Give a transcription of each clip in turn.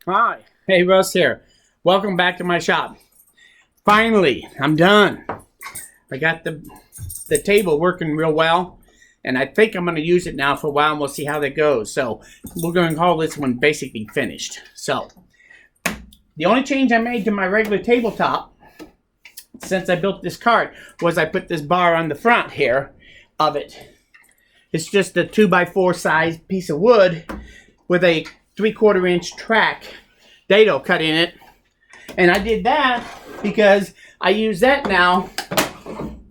Hi. Hey, Russ here. Welcome back to my shop. Finally, I'm done. I got the table working real well, and I think I'm going to use it now for a while, and we'll see how that goes. So we're going to call this one basically finished. So the only change I made to my regular tabletop since I built this cart was I put this bar on the front here of it. It's just a 2x4 size piece of wood with a 3/4 inch track dado cut in it, and I did that because I use that now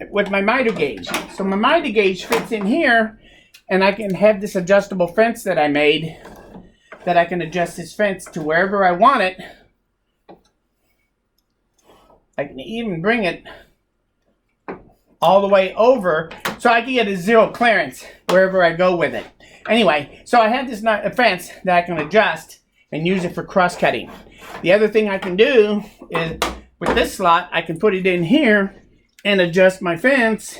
with my miter gauge. So my miter gauge fits in here, and I can have this adjustable fence that I made that I can adjust this fence to wherever I want it. I can even bring it all the way over so I can get a zero clearance wherever I go with it. Anyway, so I have this fence that I can adjust and use it for cross cutting. The other thing I can do is with this slot, I can put it in here and adjust my fence.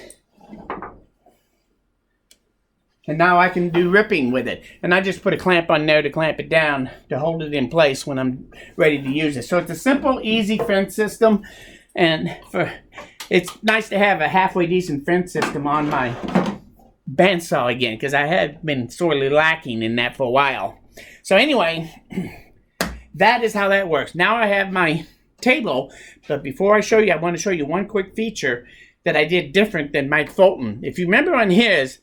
And now I can do ripping with it. And I just put a clamp on there to clamp it down to hold it in place when I'm ready to use it. So it's a simple, easy fence system. And it's nice to have a halfway decent fence system on my bandsaw again, because I had been sorely lacking in that for a while. So anyway, that is how that works. Now I have my table, but before I show you, I want to show you one quick feature that I did different than Mike Fulton. If you remember on his,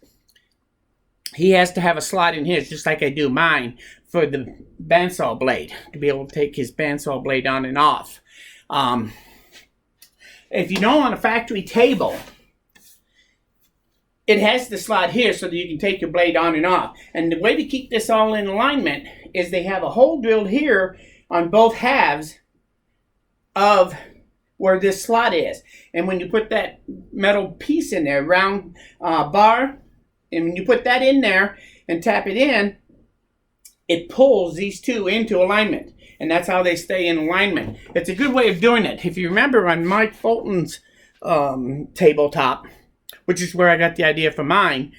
he has to have a slot in his, just like I do mine, for the bandsaw blade, to be able to take his bandsaw blade on and off. If you know, on a factory table, it has the slot here so that you can take your blade on and off. And the way to keep this all in alignment is they have a hole drilled here on both halves of where this slot is. And when you put that metal piece in there, round bar, and when you put that in there and tap it in, it pulls these two into alignment. And that's how they stay in alignment. It's a good way of doing it. If you remember on Mike Fulton's tabletop, which is where I got the idea for mine,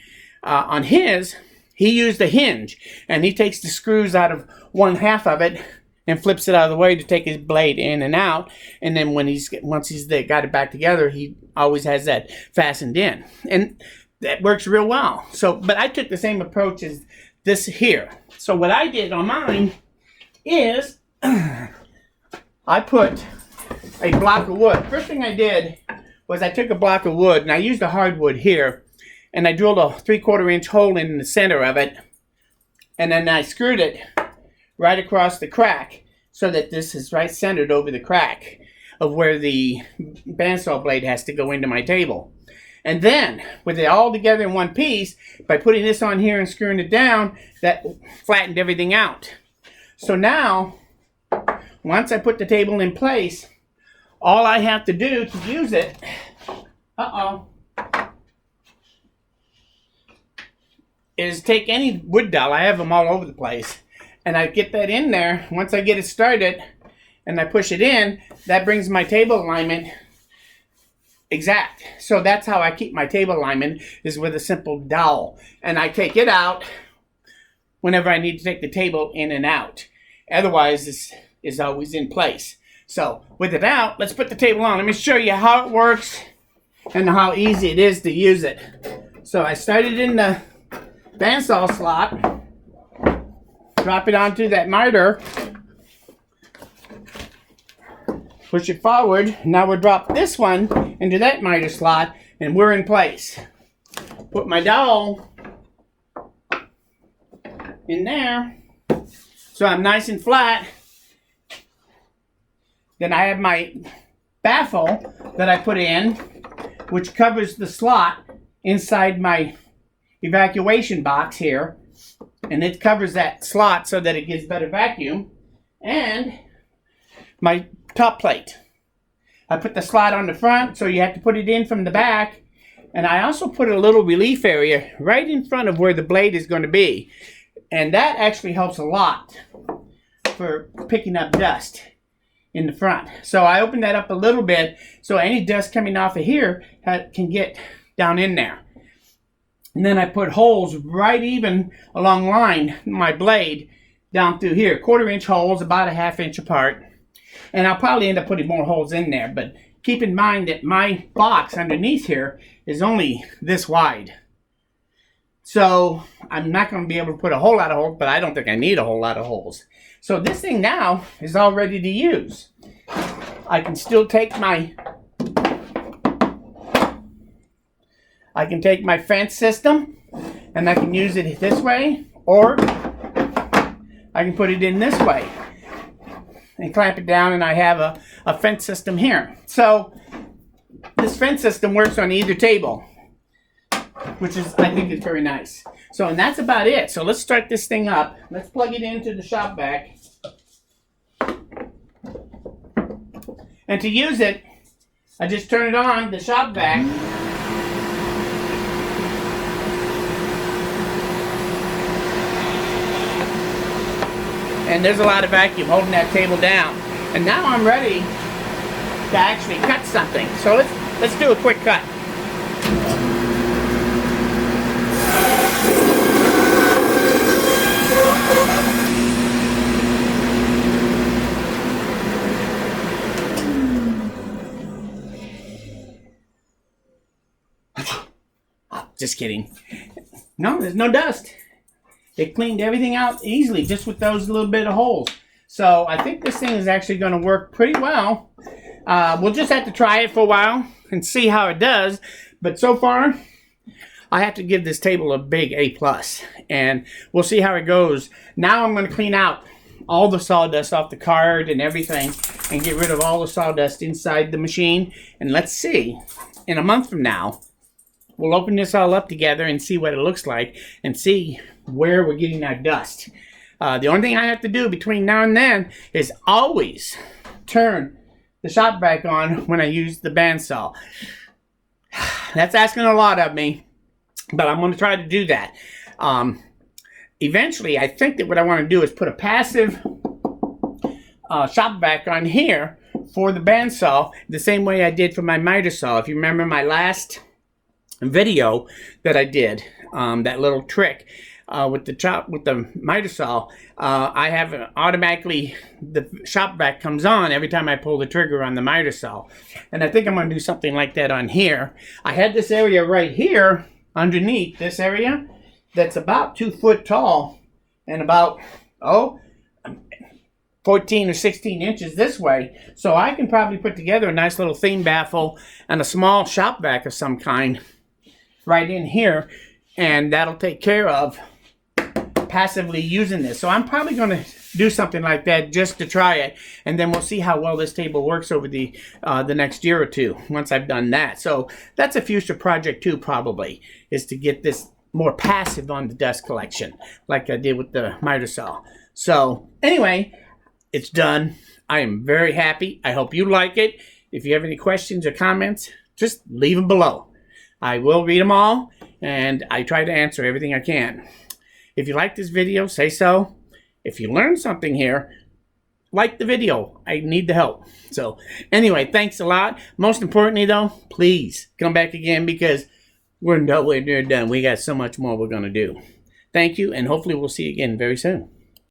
on his, he used a hinge. And he takes the screws out of one half of it and flips it out of the way to take his blade in and out. And then once he's got it back together, he always has that fastened in. And that works real well. So, but I took the same approach as this here. So what I did on mine is I put a block of wood. First thing I did was I took a block of wood, and I used a hardwood here, and I drilled a 3/4 inch hole in the center of it, and then I screwed it right across the crack so that this is right centered over the crack of where the bandsaw blade has to go into my table. And then, with it all together in one piece, by putting this on here and screwing it down, that flattened everything out. So now, once I put the table in place, all I have to do to use it, is take any wood dowel. I have them all over the place. And I get that in there. Once I get it started and I push it in, that brings my table alignment exact. So that's how I keep my table alignment, is with a simple dowel. And I take it out whenever I need to take the table in and out. Otherwise, this is always in place. So with it out, let's put the table on. Let me show you how it works and how easy it is to use it. So I started in the bandsaw slot, drop it onto that miter, push it forward. Now we'll drop this one into that miter slot, and we're in place. Put my dowel in there so I'm nice and flat. Then I have my baffle that I put in, which covers the slot inside my evacuation box here. And it covers that slot so that it gives better vacuum. And my top plate. I put the slot on the front, so you have to put it in from the back. And I also put a little relief area right in front of where the blade is going to be. And that actually helps a lot for picking up dust in the front. So I opened that up a little bit so any dust coming off of here can get down in there. And then I put holes right even along line my blade down through here, 1/4-inch holes, about a 1/2 inch apart. And I'll probably end up putting more holes in there, but keep in mind that my box underneath here is only this wide. So I'm not going to be able to put a whole lot of holes, but I don't think I need a whole lot of holes. So this thing now is all ready to use. I can still take my fence system and I can use it this way, or I can put it in this way and clamp it down, and I have a fence system here. So this fence system works on either table, which is, I think, is very nice. So, and that's about it. So let's start this thing up. Let's plug it into the shop vac. And to use it, I just turn it on, the shop vac. And there's a lot of vacuum holding that table down. And now I'm ready to actually cut something. So let's do a quick cut. Oh, just kidding. No, there's no dust. It cleaned everything out easily just with those little bit of holes. So I think this thing is actually going to work pretty well. We'll just have to try it for a while and see how it does. But so far, I have to give this table a big A+. And we'll see how it goes. Now I'm going to clean out all the sawdust off the card and everything and get rid of all the sawdust inside the machine. And let's see, in a month from now, we'll open this all up together and see what it looks like and see where we're getting our dust. The only thing I have to do between now and then is always turn the shop vac on when I use the bandsaw. That's asking a lot of me, but I'm going to try to do that. Eventually, I think that what I want to do is put a passive shop vac on here for the bandsaw, the same way I did for my miter saw. If you remember my last video that I did, that little trick with the miter saw, I have automatically, the shop vac comes on every time I pull the trigger on the miter saw, and I think I'm going to do something like that on here. I had this area right here underneath this area that's about 2 foot tall and about 14 or 16 inches this way, so I can probably put together a nice little theme baffle and a small shop vac of some kind right in here, and that'll take care of passively using this. So I'm probably going to do something like that just to try it, and then we'll see how well this table works over the next year or two once I've done that. So that's a future project too, probably, is to get this more passive on the dust collection like I did with the miter saw. So anyway, it's done. I am very happy. I hope you like it. If you have any questions or comments, just leave them below. I will read them all, and I try to answer everything I can. If you like this video, say so. If you learned something here, like the video. I need the help. So anyway, thanks a lot. Most importantly, though, please come back again, because we're nowhere near done. We got so much more we're going to do. Thank you, and hopefully we'll see you again very soon.